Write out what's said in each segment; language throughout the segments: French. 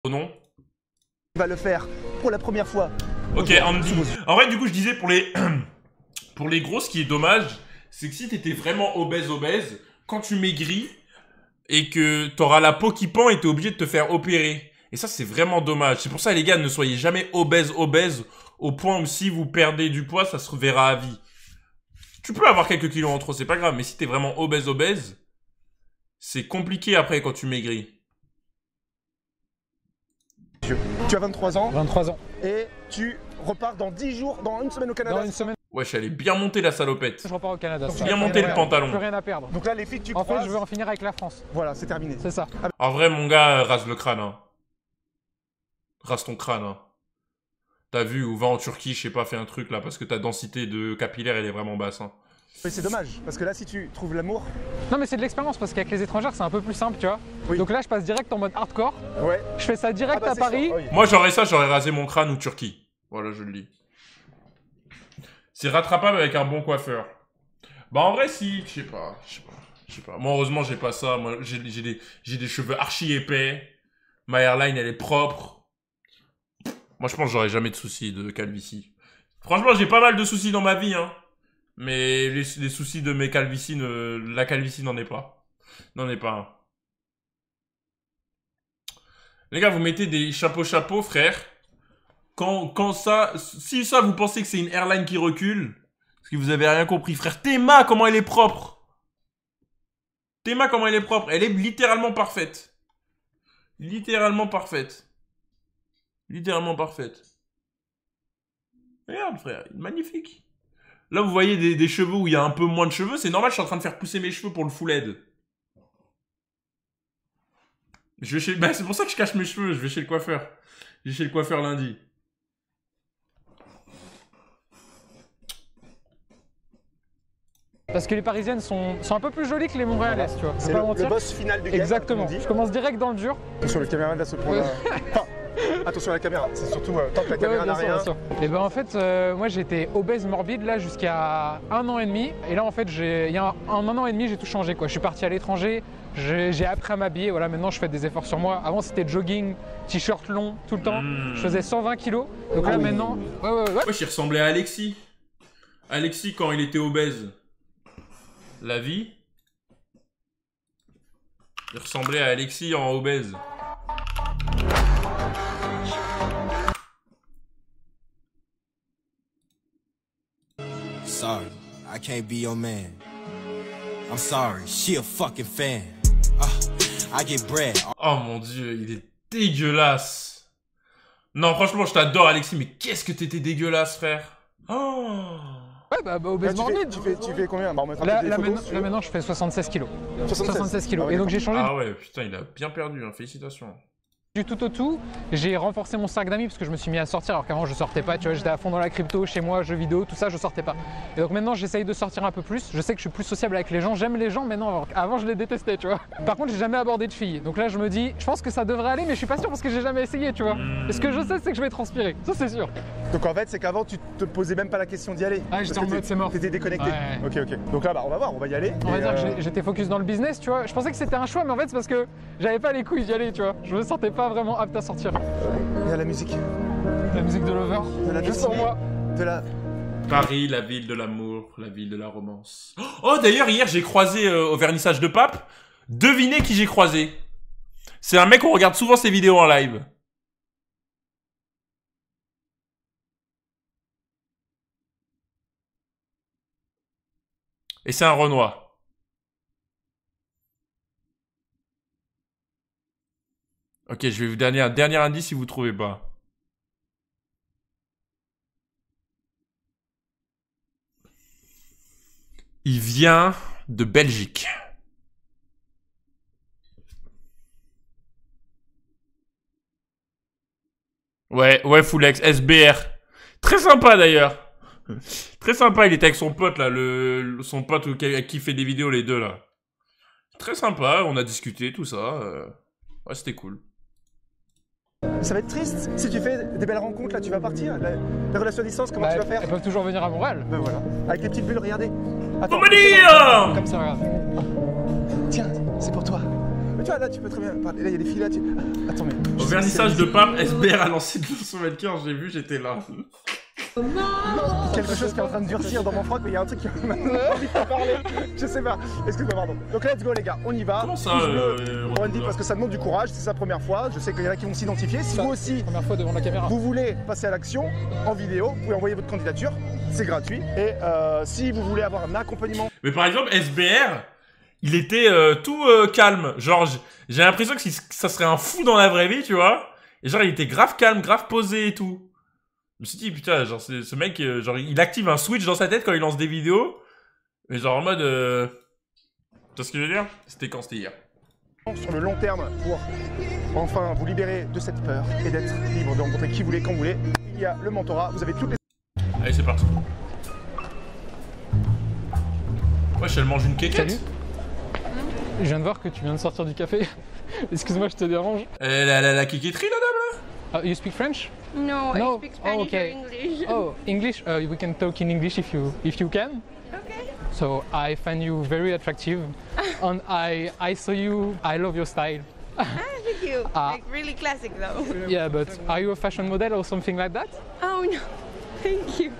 Non. Va le faire pour la première fois. Ok, Andy. En vrai, du coup, je disais pour les pour les gros, ce qui est dommage, c'est que si t'étais vraiment obèse, quand tu maigris et que t'auras la peau qui pend et t'es obligé de te faire opérer. Et ça, c'est vraiment dommage. C'est pour ça, les gars, ne soyez jamais obèse au point où si vous perdez du poids, ça se reverra à vie. Tu peux avoir quelques kilos en trop, c'est pas grave, mais si t'es vraiment obèse, c'est compliqué après quand tu maigris. Tu as 23 ans. 23 ans. Et tu repars dans 10 jours, dans une semaine au Canada. Dans une semaine. Wesh, elle est bien montée la salopette. Je repars au Canada. Bien monté le pantalon. Plus rien à perdre. Donc là, les filles que tu En croises... fait, je veux en finir avec la France. Voilà, c'est terminé. C'est ça. En vrai, mon gars, rase le crâne. Hein. Rase ton crâne. Hein. T'as vu, ou va en Turquie, je sais pas, fais un truc là, parce que ta densité de capillaire, elle est vraiment basse. Hein. Mais c'est dommage, parce que là, si tu trouves l'amour... Non, mais c'est de l'expérience, parce qu'avec les étrangères, c'est un peu plus simple, tu vois. Oui. Donc là, je passe direct en mode hardcore. Ouais. Je fais ça direct à c'est Paris. sûr, oui. Moi, j'aurais ça, j'aurais rasé mon crâne ou Turquie. Voilà, je le dis. C'est rattrapable avec un bon coiffeur. Bah, en vrai, si, je sais pas. Moi, heureusement, j'ai pas ça. Moi, j'ai des cheveux archi épais. Ma hairline, elle est propre. Moi, je pense que j'aurais jamais de soucis de calvitie. Franchement, j'ai pas mal de soucis dans ma vie, hein. Mais les soucis de mes calvities, la calvitie n'en est pas. N'en est pas un. Les gars, vous mettez des chapeaux, frère. Quand ça... Si ça, vous pensez que c'est une airline qui recule, parce que vous avez rien compris, frère. Théma, comment elle est propre. Théma, comment elle est propre. Elle est littéralement parfaite. Littéralement parfaite. Littéralement parfaite. Regarde, frère. Magnifique. Là, vous voyez des cheveux où il y a un peu moins de cheveux. C'est normal, je suis en train de faire pousser mes cheveux pour le full head. Je vais chez... Bah, c'est pour ça que je cache mes cheveux. Je vais chez le coiffeur. Je vais chez le coiffeur lundi. Parce que les Parisiennes sont un peu plus jolies que les Montréalaises, tu vois. C'est le boss final du game. Exactement. Comme on dit. Je commence direct dans le dur. Attention, le caméra là se prend... Attention à la caméra, c'est surtout tant que la caméra n'a rien. Et ben en fait, moi j'étais obèse morbide là jusqu'à 1 an et demi. Et là en fait, il y a un an et demi, j'ai tout changé quoi. Je suis parti à l'étranger, j'ai appris à m'habiller. Voilà, maintenant je fais des efforts sur moi. Avant c'était jogging, t-shirt long tout le temps. Je faisais 120 kilos. Donc là maintenant, ouais. Moi, il ressemblait à Alexis. Alexis quand il était obèse. La vie. Il ressemblait à Alexis en obèse. Sorry, I can't be your man. I'm sorry, she a fucking fan. I get bread. Oh mon dieu, il est dégueulasse. Non, franchement, je t'adore, Alexis, mais qu'est-ce que t'étais dégueulasse, frère. Oh. Ouais, bah obèse morbide. Tu fais combien? Bah, on mettra là, des photos, là maintenant je fais 76 kilos. 76 kilos. Ah ouais, et donc j'ai changé Ah ouais, putain, il a bien perdu, hein. Félicitations. du tout au tout. J'ai renforcé mon cercle d'amis parce que je me suis mis à sortir alors qu'avant je sortais pas, tu vois, j'étais à fond dans la crypto, chez moi, jeux vidéo, tout ça, je sortais pas. Et donc maintenant j'essaye de sortir un peu plus, je sais que je suis plus sociable avec les gens, j'aime les gens maintenant, avant je les détestais, tu vois. Par contre j'ai jamais abordé de filles, donc là je me dis, je pense que ça devrait aller mais je suis pas sûr parce que j'ai jamais essayé, tu vois. Et ce que je sais c'est que je vais transpirer, ça c'est sûr. Donc en fait, c'est qu'avant, tu te posais même pas la question d'y aller. Ah, j'étais en mode c'est mort. T'étais déconnecté. Ouais. Ok. Donc là, bah, on va voir, on va y aller. On va dire que j'étais focus dans le business, tu vois. Je pensais que c'était un choix mais en fait c'est parce que j'avais pas les couilles d'y aller, tu vois. Je me sentais pas vraiment apte à sortir. Il y a la musique. La musique de Lover, De la juste pour moi. De la... Paris, la ville de l'amour, la ville de la romance. Oh, d'ailleurs, hier, j'ai croisé au vernissage de Pape. Devinez qui j'ai croisé. C'est un mec, on regarde souvent ses vidéos en live. Et c'est un Renoir. Ok, je vais vous donner un dernier indice si vous ne trouvez pas. Il vient de Belgique. Ouais, Fullex, SBR. Très sympa d'ailleurs. Très sympa, il était avec son pote là, son pote avec qui il fait des vidéos les deux là. Très sympa, on a discuté, tout ça. Ouais, c'était cool. Ça va être triste. Si tu fais des belles rencontres, là, tu vas partir. Les relations à distance, comment tu vas faire? Elles peuvent toujours venir à Montréal. Ben voilà. Avec les petites bulles, regardez. Comment dire? Comme ça, regarde. Tiens, c'est pour toi. Mais tu vois, là, tu peux très bien parler. Là, il y a des filles là. Attends, mais. Au vernissage de Pape, SBR a lancé de son mannequin, j'ai vu, j'étais là. Quelque chose qui est en train de durcir dans mon froc, mais il y a un truc qui m'a envie de parler. Je sais pas. Excuse-moi, pardon. Donc, let's go, les gars, on y va. Comment ça, Pouce bleu pour Andy, parce que ça demande du courage, c'est sa première fois. Je sais qu'il y en a qui vont s'identifier. Si vous aussi, Première fois devant la caméra. vous voulez passer à l'action en vidéo, vous pouvez envoyer votre candidature, c'est gratuit. Et si vous voulez avoir un accompagnement. Mais par exemple, SBR, il était tout calme. Genre, j'ai l'impression que ça serait un fou dans la vraie vie, tu vois. Et genre, il était grave calme, grave posé et tout. Je me suis dit, putain, genre, ce mec, genre, il active un switch dans sa tête quand il lance des vidéos. Mais genre, en mode, tu vois ce que je veux dire? C'était quand? C'était hier. Sur le long terme pour enfin vous libérer de cette peur et d'être libre de rencontrer qui vous voulez, quand vous voulez. Il y a le mentorat, vous avez toutes les... Allez, c'est parti. Wesh, elle mange une quéquette. Salut. Je viens de voir que tu viens de sortir du café. Excuse-moi, je te dérange. La quéquetterie, la dame, là? You speak French? No, No? I speak Spanish Oh, okay. or English. Oh, English? We can talk in English if you can. Okay. So I find you very attractive, and I saw you. I love your style. Thank you. Like really classic though. Yeah, but are you a fashion model or something like that? Oh no, thank you.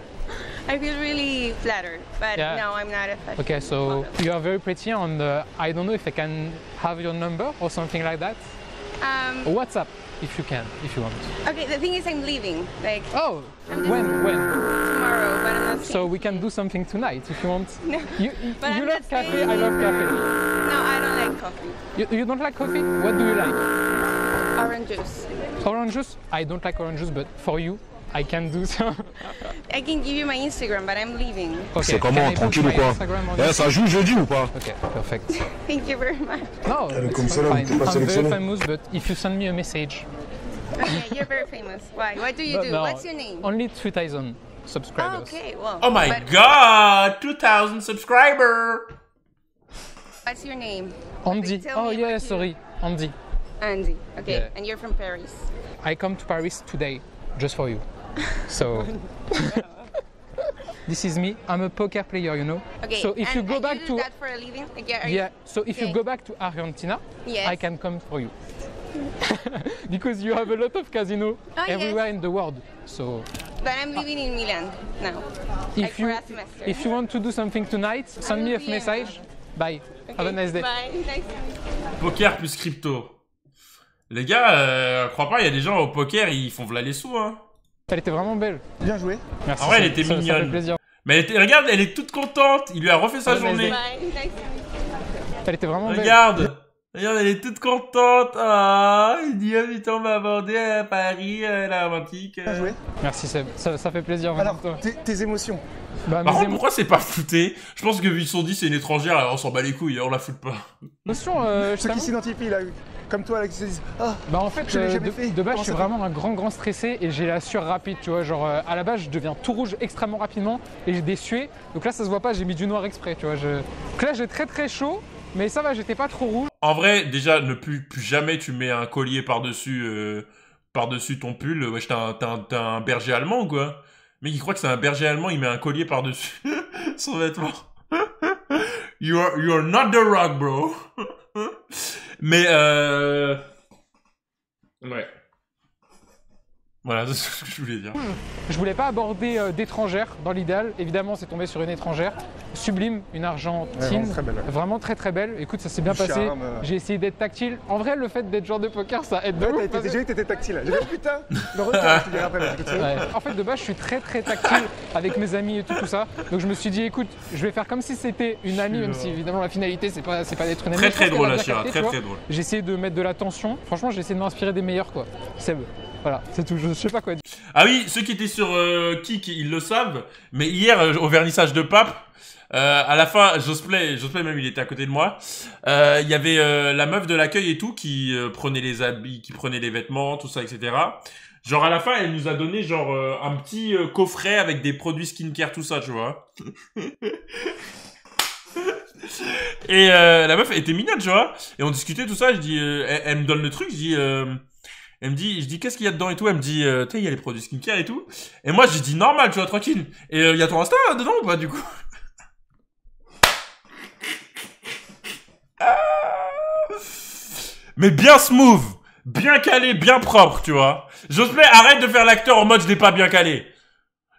I feel really flattered, but Yeah. no, I'm not a fashion Okay, so model. you are very pretty, and I don't know if I can have your number or something like that. WhatsApp, if you can, if you want. Okay, the thing is I'm leaving, like Oh, I'm when? tomorrow, but I'm not So we can do something tonight if you want. No, You but I'm love not cafe, staying. I love cafe. No, I don't like coffee. You don't like coffee? What do you like? Orange juice. Orange juice? I don't like orange juice, but for you, I can do so. I can give you my Instagram, but I'm leaving. Okay, C'est can comment, I put tranquille ou my quoi? Instagram on Eh, your- ça joue jeudi ou pas? Okay, perfect. Thank you very much. No, est comme it's ça, là, fine. t'es pas I'm very sélectionné. famous, but if you send me a message, Okay, you're very famous. Why? What do you do? no, What's your name? only 3,000 Oh, subscribers. okay, well. Oh my but god, 2,000 subscribers. What's your name? Andy. Tell Oh me yeah, what you- sorry, Andy. Andy. Okay, Yeah. and you're from Paris. I come to Paris today just for you. So this is me. I'm a poker player, you know. Okay. So if you and go you back do to that for a living? Like, are you- yeah, so if you Okay. go back to Argentina, Yes. I can come for you. Because you have a lot of casinos Oh, everywhere yes. in the world. So But I'm living in Milan now. Like if for you a semester. if you want to do something tonight, send me a will be, message. Bye. Have a nice day. Bye. Nice to meet you. Poker plus crypto. Les gars, crois pas, il y a des gens au poker, ils font v'là les sous, hein. Elle était vraiment belle. Bien joué. Merci. En vrai, ça- elle était ça mignonne. fait plaisir. Mais elle était, regarde, elle est toute contente. Il lui a refait sa Ouais, mais journée. Bye. Nice to meet you. Elle était vraiment belle. Regarde. Regarde, elle est toute contente. Ah, il dit, ah putain, on m'a abordé à Paris, la romantique. Bien joué. Merci Seb. Ça fait plaisir. Alors, vraiment. tes émotions. Bah, Par mes contre, pourquoi c'est pas flouté? Je pense que vu qu'ils se sont dit c'est une étrangère, alors on s'en bat les couilles, on la fout pas. émotions, je Ceux qui t'avoue. s'identifient là, comme toi là, qui se disent ah, Bah en fait, Je l'ai jamais de, fait. de base, Comment je suis ça fait vraiment un grand stressé et j'ai la sueur rapide, tu vois. Genre, à la base, je deviens tout rouge extrêmement rapidement et j'ai des suées. Donc là, ça se voit pas, j'ai mis du noir exprès, tu vois. Donc là, j'ai très chaud, mais ça va, j'étais pas trop rouge. En vrai, déjà, ne plus jamais tu mets un collier par-dessus ton pull. Wesh, t'as un berger allemand ou quoi? Mais il croit que c'est un berger allemand, il met un collier par-dessus son vêtement. You are not the rock, bro. Mais ouais. Voilà, c'est ce que je voulais dire. Je voulais pas aborder d'étrangère dans l'idéal. Évidemment, c'est tombé sur une étrangère. Sublime, une argentine. vraiment très belle, ouais. Vraiment très belle. Écoute, ça s'est bien Du passé. charme. J'ai essayé d'être tactile. En vrai, le fait d'être joueur de poker, ça aide de Ouais, ouf, t'as parce été que- déjà que t'étais tactile. J'ai dit, oh putain, le retard, je te dirai après, vas-y, continue. Ouais. En fait, de base, je suis très tactile avec mes amis et tout ça. Donc, je me suis dit, écoute, je vais faire comme si c'était une amie, même si évidemment la finalité, c'est pas d'être une amie. Très Je pense très qu'elle drôle, va la bien Chira, capter, très tu vois. très drôle. J'ai essayé de mettre de la tension. Franchement, j'ai essayé de m'inspirer des meilleurs, quoi. Seb. Voilà, c'est tout. Je sais pas quoi dire. Ah oui, ceux qui étaient sur Kik, ils le savent. Mais hier, au vernissage de Pape, à la fin, Josplay même, il était à côté de moi. Il y avait la meuf de l'accueil et tout qui prenait les habits, qui prenait les vêtements, tout ça, etc. Genre à la fin, elle nous a donné genre un petit coffret avec des produits skincare, tout ça, tu vois. Et la meuf était mignonne, tu vois. Et on discutait tout ça. Je dis, elle me donne le truc. Elle me dit, je dis, qu'est-ce qu'il y a dedans et tout. Elle me dit, tu sais, il y a les produits skincare et tout. Et moi, j'ai dit, normal, tu vois, tranquille. Et il y a ton Insta dedans ou pas, du coup? mais bien smooth, bien calé, bien propre, tu vois. Jospé, arrête de faire l'acteur en mode je l'ai pas bien calé.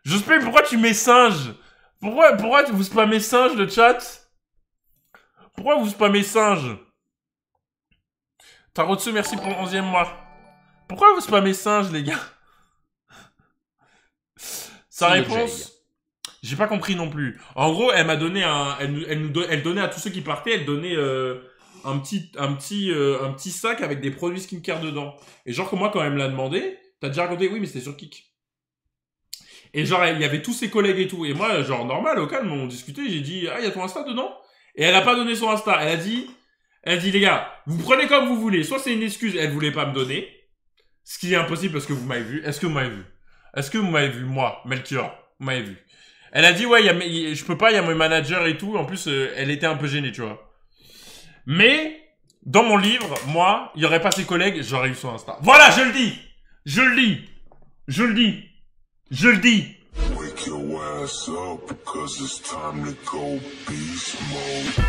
Jospé, pourquoi tu mets singe? Pourquoi vous spammez singe, le chat? Pourquoi vous spammez singe? Tarotsu, merci pour le 11e mois. Pourquoi vous spammez singe, les gars? Sa réponse, j'ai pas compris non plus. En gros, elle m'a donné un, elle donnait à tous ceux qui partaient, elle donnait un petit sac avec des produits skincare dedans. Et genre que moi, quand elle me l'a demandé, t'as déjà raconté, oui, mais c'était sur Kik. Et genre, il y avait tous ses collègues et tout. Et moi, genre normal, au calme, on discutait. J'ai dit, ah, il y a ton Insta dedans? Et elle a pas donné son Insta. Elle a dit, les gars, vous prenez comme vous voulez. Soit c'est une excuse, elle voulait pas me donner. Ce qui est impossible parce que vous m'avez vu. Est-ce que vous m'avez vu? Est-ce que vous m'avez vu, moi, Melchior? Vous m'avez vu. Elle a dit, ouais, je peux pas, il y a mon manager et tout. En plus, elle était un peu gênée, tu vois. Mais, dans mon livre, moi, il y aurait pas ses collègues, j'aurais eu son Insta. Voilà, je le dis! Je le dis! Je le dis! Je le dis! Wake your ass up because it's time to go beast mode.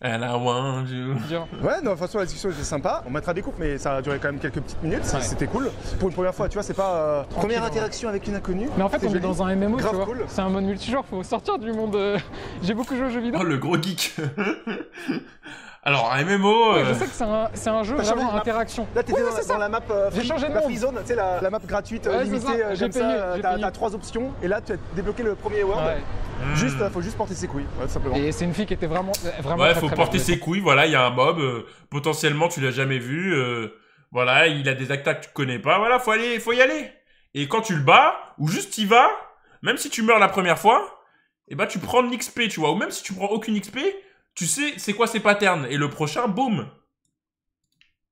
And I want you. Ouais, non, de toute façon, la discussion était sympa. On mettra des coupes, mais ça a duré quand même quelques petites minutes. Ouais. C'était cool. Pour une première fois, tu vois, c'est pas première ouais. interaction avec une inconnue. Mais en fait, on est dans un MMO, tu Grave vois. cool. C'est un mode multijoueur, faut sortir du monde. J'ai beaucoup joué aux jeux vidéo. Oh, le gros geek. Alors, un MMO... Ouais, je sais que c'est un jeu T'as changé vraiment de map. interaction. Là, t'étais Oui, c'est ça. dans la map J'ai changé de la monde. free zone, tu sais, la map gratuite Ouais, c'est limitée, ça. J'ai comme payé, ça. j'ai T'as payé. 3 options, et là, tu as débloqué le premier world. Ouais. Faut juste porter ses couilles, ouais, tout simplement. Et c'est une fille qui était vraiment Ouais, très, faut très porter bien. ses couilles, voilà, il y a un mob, potentiellement tu l'as jamais vu, voilà, il a des attaques que tu connais pas, voilà, faut y aller. Et quand tu le bats, ou juste t'y vas, même si tu meurs la première fois, et bah tu prends de l'XP, tu vois, ou même si tu prends aucune XP, tu sais c'est quoi ses patterns, et le prochain, boum,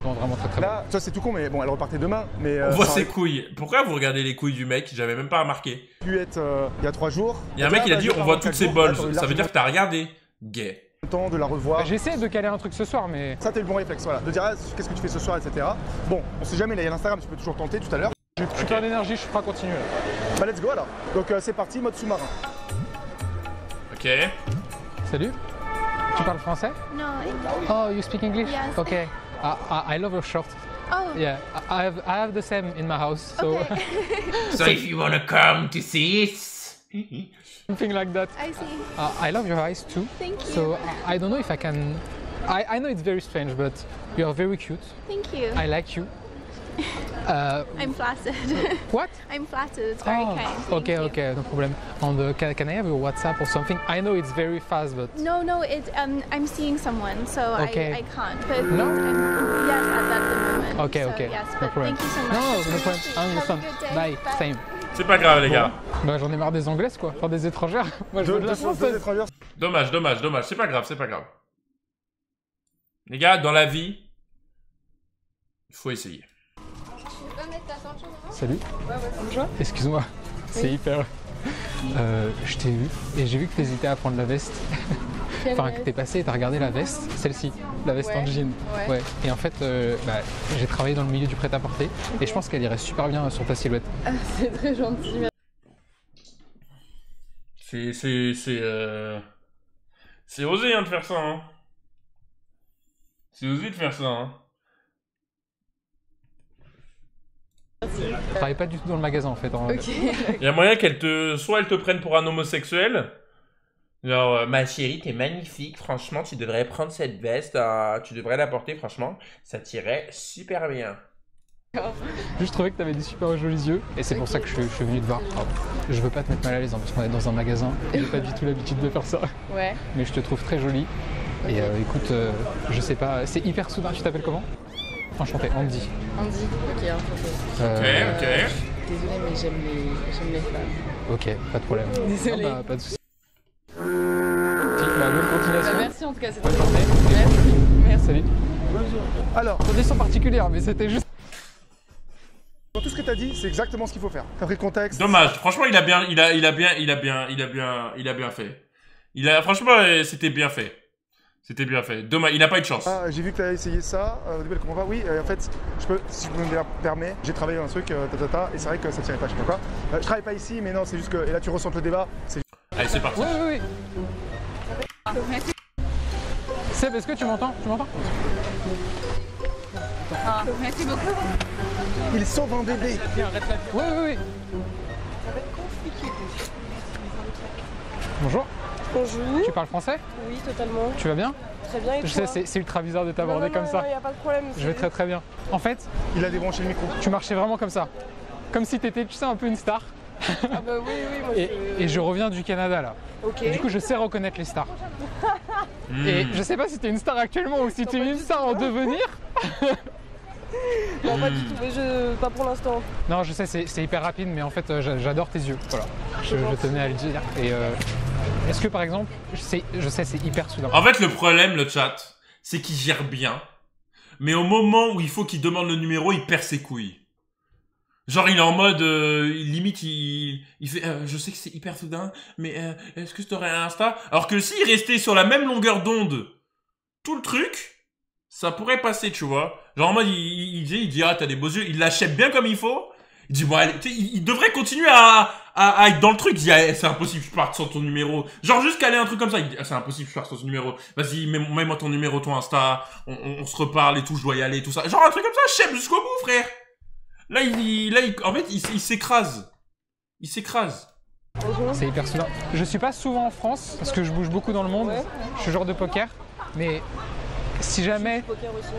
Non, vraiment très très bien. Là, ça c'est tout con, mais bon, elle repartait demain. Mais on voit ça ses aurait couilles. Pourquoi vous regardez les couilles du mec? J'avais même pas remarqué. pu être il y a 3 jours. Il y a un mec, il a dit, on voit toutes ses balls, ça veut dire que t'as regardé. Gay. Le temps de la revoir. J'ai essayé de caler un truc ce soir, mais Ça, t'as eu le bon réflexe, voilà. De dire, ah, qu'est-ce que tu fais ce soir, etc. Bon, on sait jamais, là, il y a l'Instagram, tu peux toujours tenter tout à l'heure. j'ai plus plein d'énergie, je ferai continuer là. Bah, let's go alors. Donc, c'est parti, mode sous-marin. Ok. Salut. Tu parles français? No, English. Oh, you speak English? Yes. Okay. I love your shirt. Oh, Yeah, I have the same in my house, so okay. So if you wanna come to see it... something like that. I see. I love your eyes too. Thank you. So I don't know if I can. I know it's very strange, but you are very cute. Thank you. I like you. I'm flattered. What? I'm flattered. It's very Oh, kind. Thank okay, you. okay, no problem. And can I have your WhatsApp or something? I know it's very fast, but No, I'm seeing someone, so Okay. I can't. But No? yes, at the moment. okay, so, okay, Yes, no but problem. thank you so much. No, That's no really problem. sweet. I Have a understand. good day. Bye. Same. C'est pas grave les gars. Bah j'en ai marre des anglaises quoi, enfin des étrangères. Moi je veux de la Deux française. étrangères. Dommage, c'est pas grave, c'est pas grave. Les gars, dans la vie, il faut essayer. Salut. Bonjour. Excuse-moi, c'est hyper. Je t'ai vu et j'ai vu que t'hésitais à prendre la veste. Enfin, que t'es passé et t'as regardé la veste, celle-ci, la veste en jean. Ouais. Et en fait, j'ai travaillé dans le milieu du prêt-à-porter et je pense qu'elle irait super bien sur ta silhouette. C'est très gentil. C'est osé hein, de faire ça. Hein. C'est osé de faire ça. Hein. Je travaille pas du tout dans le magasin en fait. Ok. Il y a moyen soit elle te prenne pour un homosexuel. Genre, ma chérie, t'es magnifique, franchement, tu devrais prendre cette veste, tu devrais la porter, franchement, ça t'irait super bien. Je trouvais que t'avais des super jolis yeux et c'est pour ça que je suis venu te voir. Alors, je veux pas te mettre mal à l'aise hein, parce qu'on est dans un magasin et j'ai pas du tout l'habitude de faire ça. Ouais. Mais je te trouve très jolie. Et écoute, je sais pas, c'est hyper soudain. Tu t'appelles comment? Enchanté, Andy. Andy. Ok, enchanté. Ok. Désolée, mais j'aime les femmes. Ok, pas de problème. Désolée. Ah bah, pas de soucis. Bonne continuation. Merci en tout cas, c'était Bonne gentil. journée. Merci. Salut. Alors, Condition particulière, mais c'était juste. dans tout ce que t'as dit, c'est exactement ce qu'il faut faire. T'as pris le contexte. Dommage, franchement, il a bien fait. Franchement, c'était bien fait. C'était bien fait. Dommage, il n'a pas eu de chance. Ah, j'ai vu que tu as essayé ça. Au début, elle comprend pas. Oui, en fait, si je me permets, j'ai travaillé dans un truc, et c'est vrai que ça tirait pas, je sais pas quoi. Je travaille pas ici, mais non, c'est juste que. Et là, tu ressens le débat. Allez, c'est parti. Oui. Seb, est-ce que tu m'entends? Tu m'entends? Ah, merci beaucoup. Il sauve un bébé. Oui. Bonjour. Bonjour. Tu parles français? Oui, totalement. Tu vas bien? Très bien, et Je toi? sais, c'est ultra bizarre de t'aborder comme ça. Non, y a pas de problème. Je vais très bien. En fait, Il a débranché le micro. tu marchais vraiment comme ça. Comme si t'étais, tu sais, un peu une star. Ah bah oui, moi Et je reviens du Canada là. Ok. Et du coup, je sais reconnaître les stars. Et je sais pas si t'es une star actuellement ou si t'es une star en devenir. Non, pas du tout, mais pas pour l'instant. Non, je sais, c'est hyper rapide, mais en fait, j'adore tes yeux. Voilà. Je tenais à le dire. Et est-ce que par exemple, je sais, c'est hyper soudain. En fait, le problème, le chat, c'est qu'il gère bien. Mais au moment où il faut qu'il demande le numéro, il perd ses couilles. Genre, il est en mode, limite, il fait, je sais que c'est hyper soudain, mais est-ce que tu aurais un Insta? Alors que s'il restait sur la même longueur d'onde, tout le truc, ça pourrait passer, tu vois. Genre, en mode, il dit, ah, t'as des beaux yeux, il l'achète bien comme il faut. Il dit, bon, allez, il devrait continuer à être dans le truc. Il dit, ah, c'est impossible, je parte sans ton numéro. Genre, juste caler un truc comme ça. Il dit, ah, c'est impossible, je parte sans ton numéro. Vas-y, mets-moi ton numéro, ton Insta, on se reparle et tout, je dois y aller, tout ça. Genre, un truc comme ça, chef jusqu'au bout, frère. Là, en fait, il s'écrase. Il s'écrase. C'est hyper soudain. Je suis pas souvent en France, parce que je bouge beaucoup dans le monde. Ouais. Je suis joueur de poker. Mais si jamais... Je joue au poker aussi.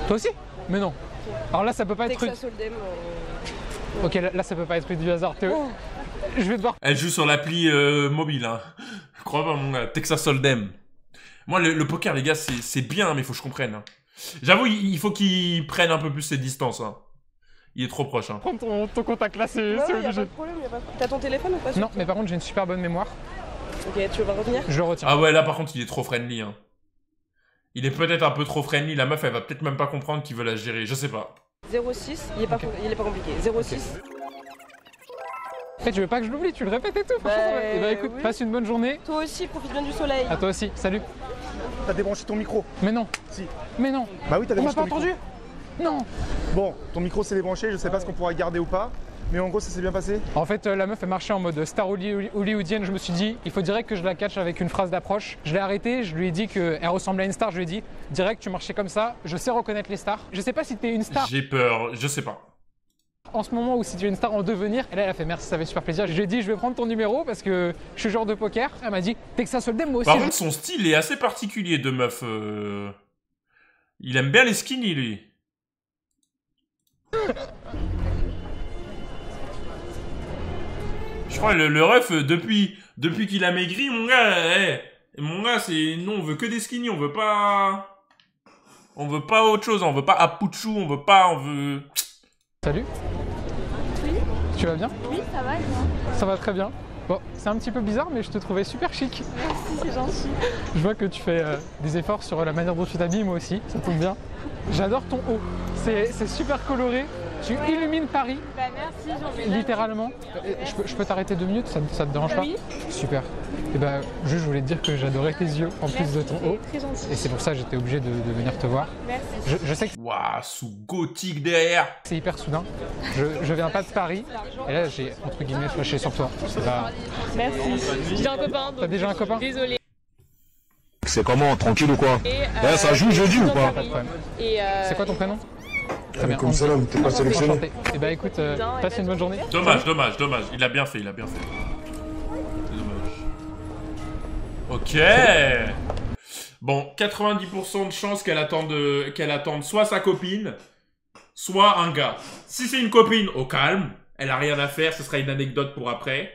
Toi aussi? Mais non. Okay. Alors là, ça peut pas être... Texas Hold'em. Ok, là, ça peut pas être du hasard. Je vais devoir... Elle joue sur l'appli mobile, hein. Je crois pas, mon gars. Texas Hold'em. Moi, le poker, les gars, c'est bien, mais il faut que je comprenne. Hein. J'avoue, il faut qu'ils prennent un peu plus ses distances, hein. Il est trop proche, hein. Prends ton contact là, c'est obligé. Y'a pas de problème, T'as ton téléphone ou pas? Non, mais par contre, j'ai une super bonne mémoire. Ok, tu vas revenir? Je le retiens. Ah ouais, là, par contre, il est trop friendly, hein. Il est peut-être un peu trop friendly. La meuf, elle va peut-être même pas comprendre qu'il veut la gérer. Je sais pas. 06, il est pas compliqué. 06. Okay. En fait, tu veux pas que je l'oublie, tu le répètes et tout. Et bah écoute, oui. Passe une bonne journée. Toi aussi, profite bien du soleil. À toi aussi, salut. T'as débranché ton micro? Mais non. Si. Mais non. Bah oui, t'as débranché ton micro. On m'a pas entendu? Non. Bon, ton micro s'est débranché, je sais pas ce qu'on pourra garder ou pas. Mais en gros, ça s'est bien passé? En fait, la meuf, elle marchait en mode star hollywoodienne. Je me suis dit, il faut direct que je la catch avec une phrase d'approche. Je l'ai arrêtée, je lui ai dit qu'elle ressemblait à une star. Je lui ai dit, direct, tu marchais comme ça. Je sais reconnaître les stars. Je sais pas si t'es une star. J'ai peur, je sais pas. En ce moment, ou si tu es une star en devenir. Et là, elle a fait merci, ça fait super plaisir. Je lui ai dit, je vais prendre ton numéro parce que je suis joueur de poker. Elle m'a dit, Texas Hold'em, moi aussi. Par contre, son style est assez particulier de meuf. Il aime bien les skinny, lui. Je crois le ref, depuis qu'il a maigri, mon gars, c'est... Non, on veut que des skinny, on veut pas autre chose, on veut pas Apuchou, on veut... Salut. Oui. Tu vas bien? Oui, ça va et toi? Ça va très bien. Bon, c'est un petit peu bizarre, mais je te trouvais super chic. Merci, c'est gentil. Je vois que tu fais des efforts sur la manière dont tu t'habilles, moi aussi, ça tombe bien. J'adore ton haut, c'est super coloré. Tu illumines Paris. Bah merci, j'en vais. Littéralement. Je peux t'arrêter 2 minutes, ça te dérange pas? Oui. Super. Et bah, juste je voulais te dire que j'adorais tes yeux en plus de ton haut. Très gentil. Et c'est pour ça que j'étais obligé de venir te voir. Merci. Je sais que... Waouh, sous gothique derrière. C'est hyper soudain. Je viens pas de Paris. Et là, j'ai entre guillemets flashé sur toi. Pas... Merci. J'ai un copain. T'as déjà un copain? Désolée. C'est comment? Tranquille ou quoi? Ça joue jeudi ou pas? Pas de problème. C'est quoi ton prénom? Très bien. Comme ça là, t'es pas sélectionné. Et bah écoute, passe une bonne journée. Dommage. Il a bien fait, C'est dommage. Ok. Bon, 90% de chance qu'elle attende soit sa copine, soit un gars. Si c'est une copine, au calme, elle a rien à faire, ce sera une anecdote pour après.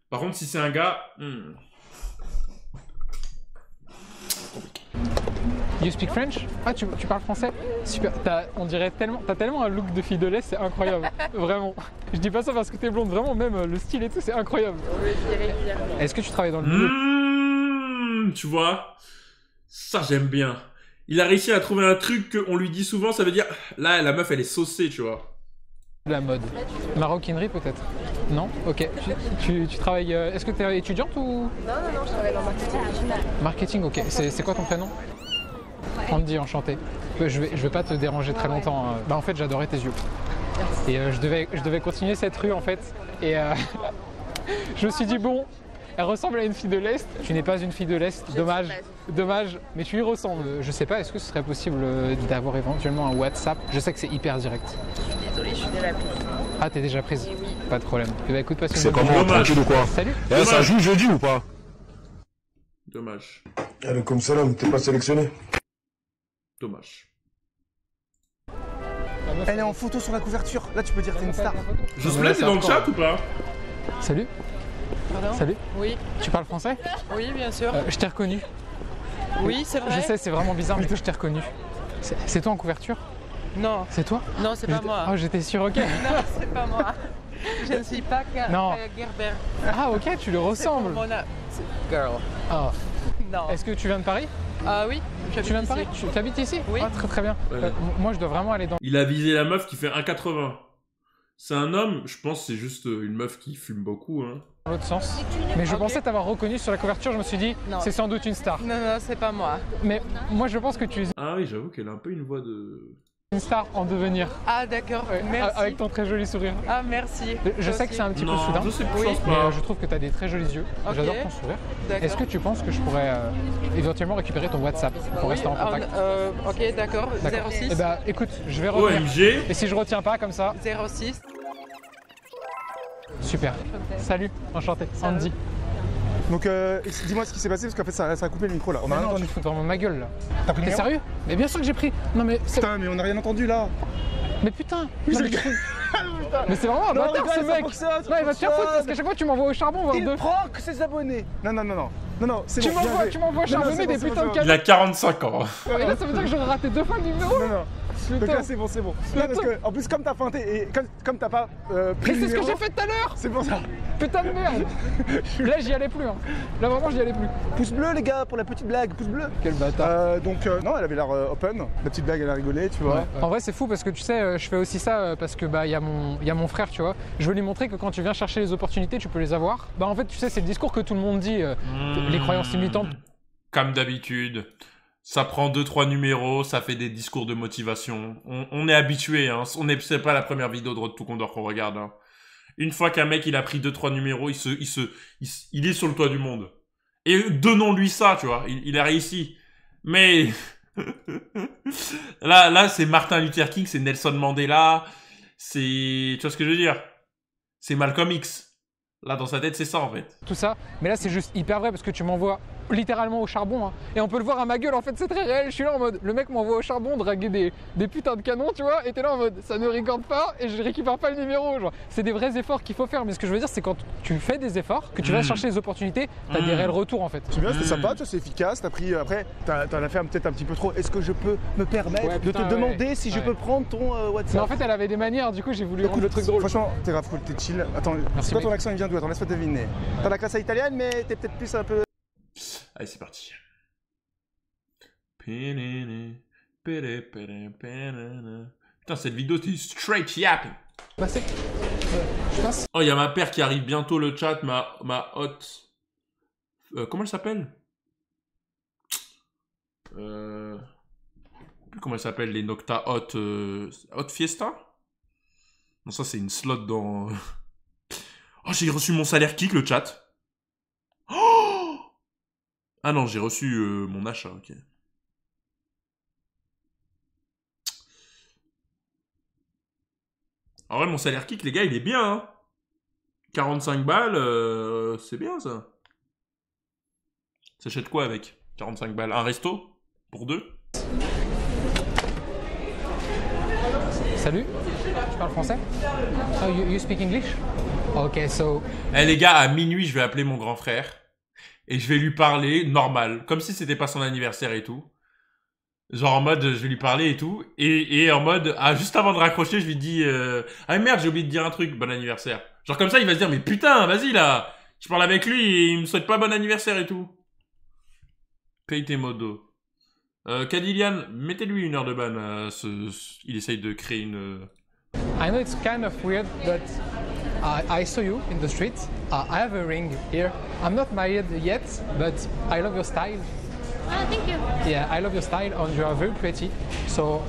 Par contre, si c'est un gars... You speak French? Ah, tu parles français? Super. T'as tellement un look de fille de l'Est, c'est incroyable. Vraiment. Je dis pas ça parce que t'es blonde, vraiment, même le style et tout, c'est incroyable. Est-ce que tu travailles dans le milieu? Tu vois? Ça, j'aime bien. Il a réussi à trouver un truc qu'on lui dit souvent, ça veut dire... Là, la meuf, elle est saucée, tu vois. La mode. Maroquinerie, peut-être? Non? Ok. Tu travailles... Est-ce que t'es étudiante ou... Non, je travaille dans le marketing. Marketing, ok. C'est quoi ton prénom? Andy, enchanté. Je vais pas te déranger très longtemps. Bah en fait j'adorais tes yeux. Et je devais continuer cette rue en fait. Et je me suis dit bon, elle ressemble à une fille de l'Est. Tu n'es pas une fille de l'Est, dommage. Dommage, mais tu y ressembles. Je sais pas, est-ce que ce serait possible d'avoir éventuellement un WhatsApp? Je sais que c'est hyper direct. Je suis désolée, je suis déjà prise. Ah, t'es déjà prise? Oui. Pas de problème. Eh ben, écoute, passe une C'est bonne comment, journée. tranquille ou quoi? Salut. Ça joue jeudi ou pas? Dommage. Elle est comme ça là, mais t'es pas sélectionné. Dommage. Elle est en photo sur la couverture. Là, tu peux dire que t'es une star. Jocelyn, t'es dans le chat ou pas? Salut. Pardon? Salut. Oui, Tu parles français? oui, bien sûr. Je t'ai reconnu. Oui, c'est vrai. Je sais, c'est vraiment bizarre, mais je t'ai reconnu. C'est toi en couverture? Non, C'est toi? non, c'est pas moi. Oh, j'étais sûr, ok. Non, c'est pas moi. Je ne suis pas Non. Gerber. Ah, ok, tu le ressembles. Girl. Ah. Non. Est-ce que tu viens de Paris? Ah oui, Tu viens de Paris? Tu habites ici? Oui. Ah, très très bien. Ouais. Moi, je dois vraiment aller dans Il a visé la meuf qui fait 1,80. C'est un homme, je pense que c'est juste une meuf qui fume beaucoup. Hein. l'autre sens. Mais je pensais t'avoir reconnu sur la couverture, je me suis dit, c'est sans doute une star. Non, non, c'est pas moi. Mais moi, je pense que tu es Ah oui, j'avoue qu'elle a un peu une voix de... une star en devenir. Ah d'accord, Ouais, merci. avec ton très joli sourire. Ah merci. Je sais que c'est un petit peu Non, soudain, je sais plus, Oui. je pense mais pas. je trouve que tu as des très jolis yeux. Ok. J'adore ton sourire. D'accord. Est-ce que tu penses que je pourrais éventuellement récupérer ton WhatsApp pour rester en contact? Ok, d'accord. D'accord. 06. Eh ben, écoute, je vais revenir. OMG. Et si je retiens pas comme ça, 06. super. Salut, enchanté. Andy. Donc, dis-moi ce qui s'est passé parce qu'en fait, ça a coupé le micro là. On a Mais rien non, tu entendu. te fous dans ma gueule là. T'as pris le T'es numéro sérieux? Mais bien sûr que j'ai pris. Non mais c'est... Putain, mais on a rien entendu là. Mais putain. Oui, Non, c'est mais, le mais c'est vraiment un Non, bâtard regarde, ce ça mec. fonctionne, ça Non, il va te faire foutre parce fonctionne. qu'à chaque fois tu m'envoies au charbon voir Il deux. prend que ses abonnés. Non, non, non, non. Non, non, c'est Tu bon. bien m'envoies joué. charbonner c'est des bon, c'est putains bon, de c'est Il a 45 ans. Et là ça veut dire que j'aurais raté 2 fois le numéro. bon. Non, non. Donc Putain. là, c'est bon, c'est bon. Non, parce que, en plus, comme t'as feinté et comme t'as pas pris Mais le c'est ce que numéro, j'ai fait tout à l'heure. c'est pour ça. Putain de merde. Là j'y allais plus. Hein. Là vraiment j'y allais plus. Pouce bleu, les gars, pour la petite blague, pouce bleu. Quel bâtard. Donc, non, elle avait l'air open. La petite blague, elle a rigolé, tu vois. En vrai c'est fou parce que tu sais je fais aussi ça parce que bah il y a mon frère tu vois. Je veux lui montrer que quand tu viens chercher les opportunités tu peux les avoir. Bah en fait tu sais c'est le discours que tout le monde dit les croyances limitantes. Comme d'habitude. Ça prend 2-3 numéros, ça fait des discours de motivation. On est habitué, hein. C'est pas la première vidéo de Road to Condor qu'on regarde. Hein. Une fois qu'un mec il a pris 2-3 numéros, il est sur le toit du monde. Et donnons-lui ça, tu vois. Il a réussi. Mais là, c'est Martin Luther King, c'est Nelson Mandela, c'est, tu vois ce que je veux dire? C'est Malcolm X. Là, dans sa tête, c'est ça en fait. Tout ça, mais là c'est juste hyper vrai parce que tu m'envoies littéralement au charbon hein. Et on peut le voir à ma gueule en fait c'est très réel, je suis là en mode le mec m'envoie au charbon draguer des putains de canons tu vois et t'es là en mode ça ne rigole pas et je récupère pas le numéro genre c'est des vrais efforts qu'il faut faire mais ce que je veux dire c'est quand tu fais des efforts que tu vas chercher les opportunités t'as des réels retours en fait. C'est bien, c'était sympa, tu vois, c'est efficace. T'as pris, après, t'en as fait peut-être un petit peu trop. Est-ce que je peux me permettre Ouais, de putain, te demander si je ouais. peux prendre ton Mais WhatsApp? en fait elle avait des manières du coup j'ai voulu Écoute, rendre le truc drôle. Franchement, t'es grave cool, t'es chill. Attends, Merci, toi ton mec. accent il vient d'où? Attends, laisse-moi deviner. T'as la classe à italienne, mais t'es peut-être plus un peu. Allez, c'est parti. Putain, cette vidéo, c'est straight yapping. Passé. Je passe. Oh, il y a ma paire qui arrive bientôt, le chat, ma hôte. Comment elle s'appelle? Plus comment elle s'appelle, les Nocta Hot. Hot Fiesta? Non, ça, c'est une slot dans. Oh, j'ai reçu mon salaire kick, le chat. Oh ah non, j'ai reçu mon achat, ok. En vrai, mon salaire kick, les gars, il est bien, hein. 45 balles, c'est bien, ça. T'achètes quoi avec 45 balles? Un resto? Pour deux? Salut. Tu parles français? Oh, you speak English? Ok, so... Eh les gars, à minuit, je vais appeler mon grand frère. Et je vais lui parler normal. Comme si c'était pas son anniversaire et tout. Genre en mode, je vais lui parler et tout. Et en mode, juste avant de raccrocher, je lui dis... Ah merde, j'ai oublié de dire un truc, bon anniversaire. Genre comme ça, il va se dire, mais putain, vas-y là. Je parle avec lui et il me souhaite pas bon anniversaire et tout. Paye tes modos. Cadilian, mettez-lui 1 heure de ban. Il essaye de créer une... I know it's kind of weird, but I saw you in the street. I have a ring here. I'm not married yet, but I love your style. Oh, thank you. Yeah, I love your style and you are very pretty. So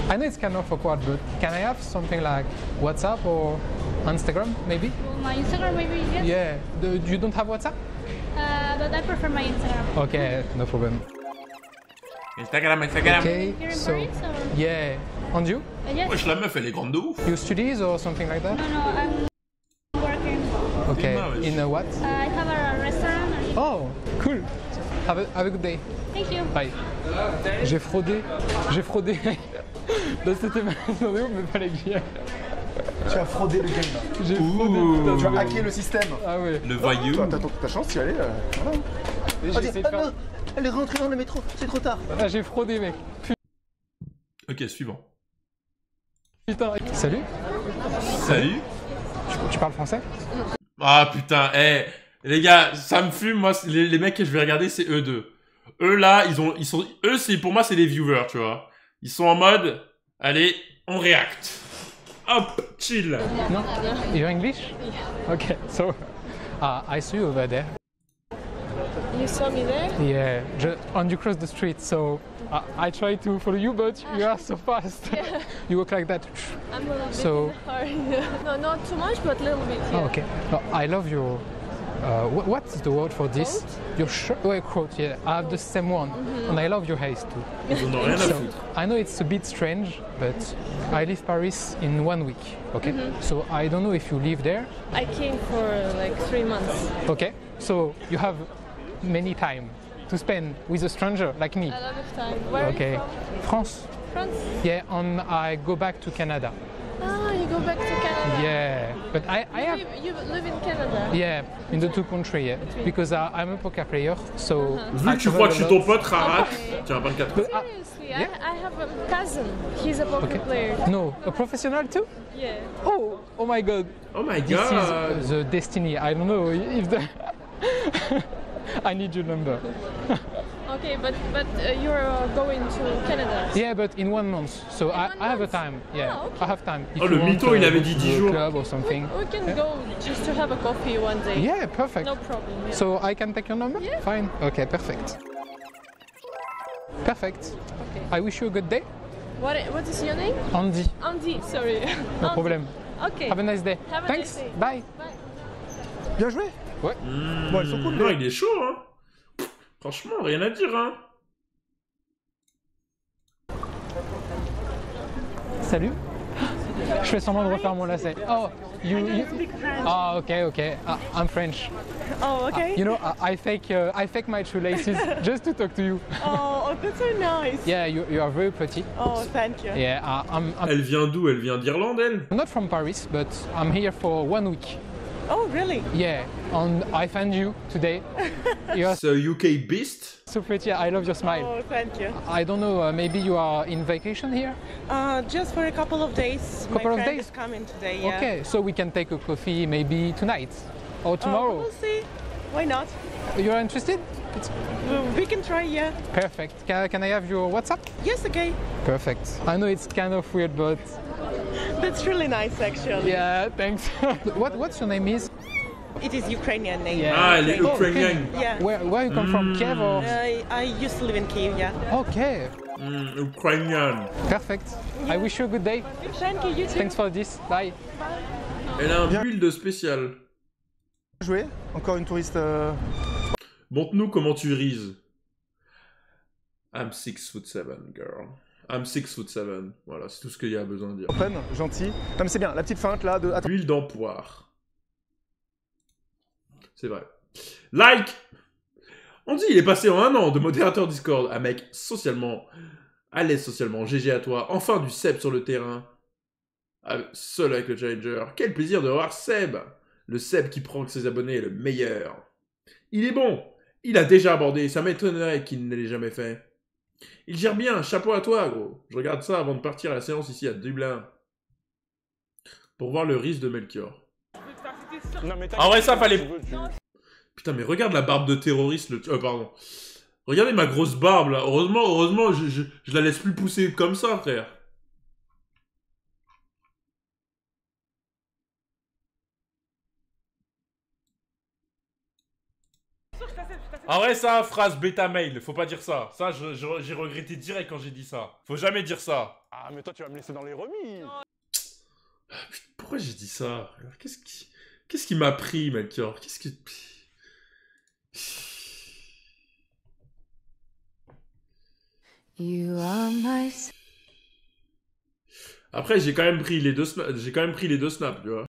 I know it's kind of awkward, but can I have something like WhatsApp or Instagram maybe? Well, my Instagram maybe, yes. Yeah, you don't have WhatsApp? But I prefer my Instagram. Okay, no problem. Instagram. Okay, You're in so Paris or? yeah, and you? Yes. Wesh, la meuf, elle est grande de ouf. You studies or something like that? No, I'm working. Okay, Nice. in a what? I have a restaurant. Oh, cool. Have a good day. Thank you. Bye. J'ai fraudé. Là, c'était ma journée, mais fallait que j'y aille. Tu as fraudé le game. J'ai fraudé. Tu as hacké le système. Ah ouais. Le voyou. Toi, t'as ta chance, tu y allais. Voilà. J'ai essayé de faire- Elle est rentrée dans le métro, c'est trop tard. Ah, j'ai fraudé, mec. Ok, suivant. Putain. Salut. Salut. Tu parles français? Ah putain, les gars, ça me fume, moi, les mecs que je vais regarder, c'est eux deux. Eux là, eux, pour moi, c'est les viewers, tu vois. Ils sont en mode, allez, on react. Hop, chill. No? You're English? Okay, so I saw you over there. You saw me there? Yeah, and you crossed the street, so I tried to follow you, but you are so fast. You walk like that. I'm a little bit So- hard. No, not too much, but a little bit. Yeah. Oh, okay. No, I love your. What's the word for this? Your shirt. Oh, coat. Yeah, I have the same one, and I love your hair too. Ils en ont rien à So foutre. I know it's a bit strange, but I leave Paris in 1 week. Okay. So I don't know if you live there. I came for like 3 months. Okay. So you have many time to spend with a stranger like me. A lot of time. Where are Okay. you from? France. France? Yeah, and I go back to Canada. Ah, you go back to Canada. Yeah, but I have. You live in Canada? Yeah, in the two countries, yeah. Because I'm a poker player, so. Vu I que tu travel crois que a je suis lot. ton pote, Rarat, Okay. tiens, 24. But, Seriously, yeah. I have a cousin. He's a poker Okay. player. No, a professional too? Yeah. Oh my god. Oh my This god. is the destiny. I don't know if the. I need your number. Okay, but you're going to Canada. Yeah, but in 1 month, so I have a month? time. Yeah, Ah, okay. I have time. If Oh, you le want, mytho, il avait go dit to 10 the jours. club or something. We can go just to have a coffee one day. Yeah, perfect. No problem. Yeah. So I can take your number? Yeah. Fine. Okay, perfect. Perfect. Okay. I wish you a good day. What is your name? Andy, Andy. Sorry. no Andy. problem. Okay. Have a nice day. Have a Thanks. nice day. Bye. Bien joué. Ouais. Bon, elles sont cool. Non, les- il est chaud, hein. Franchement, rien à dire, hein. Salut. Je fais semblant de refaire mon lacet. Oh, you. Ah, okay. I'm French. Oh, okay. You know, I fake my shoelaces just to talk to you. Oh, that's so nice. Yeah, you are very pretty. Oh, thank you. Yeah, I'm Elle vient d'où? Elle vient d'Irlande, elle? not from Paris, but I'm here for 1 week. Oh, really? Yeah, and I found you today. You're So UK Beast? so pretty. I love your smile. Oh, thank you. I don't know, maybe you are in vacation here? Just for a couple of days. Couple My of friend days? is coming today, yeah. Okay, so we can take a coffee maybe tonight or tomorrow. We'll see. Why not? You're interested? It's We can try, yeah. perfect. Can I have your WhatsApp? Yes, okay. Perfect. I know it's kind of weird, but That's really nice, actually. yeah, thanks. What's your name is? It is Ukrainian name. Yeah. Ah, elle est Oh, ukrainienne. okay. Yeah. Where you come from? Kiev or? I used to live in Kiev, yeah. Okay, Ukrainienne. perfect. I wish you a good day. Thank you, you too. Thanks for this. Bye. Elle a un build spécial. Bien joué. Encore une touriste. Montre-nous comment tu rises. I'm 6'7", girl. I'm 6'7". Voilà, c'est tout ce qu'il y a besoin de dire. Fun, gentil. Non mais c'est bien, la petite feinte là de. Attends. Huile d'empoire. C'est vrai. Like! On dit, il est passé en 1 an de modérateur Discord à mec socialement, à l'aise socialement, GG à toi, enfin du Seb sur le terrain, seul avec le Challenger. Quel plaisir de revoir Seb! Le Seb qui prend que ses abonnés est le meilleur. Il est bon! Il a déjà abordé, ça m'étonnerait qu'il ne l'ait jamais fait. Il gère bien, chapeau à toi, gros. Je regarde ça avant de partir à la séance ici à Dublin. Pour voir le risque de Melchior. Ah ouais, ça fallait... Putain, mais regarde la barbe de terroriste, pardon. Regardez ma grosse barbe, là. Heureusement, je la laisse plus pousser comme ça, frère. Je t'accepte. En vrai, ça, phrase bêta mail, faut pas dire ça. Ça, j'ai regretté direct quand j'ai dit ça. Faut jamais dire ça. Ah, mais toi, tu vas me laisser dans les remis. Pourquoi j'ai dit ça? Qu'est-ce qui m'a pris, Melchior? Qu'est-ce qui... Après, j'ai quand même pris les deux snaps, tu vois.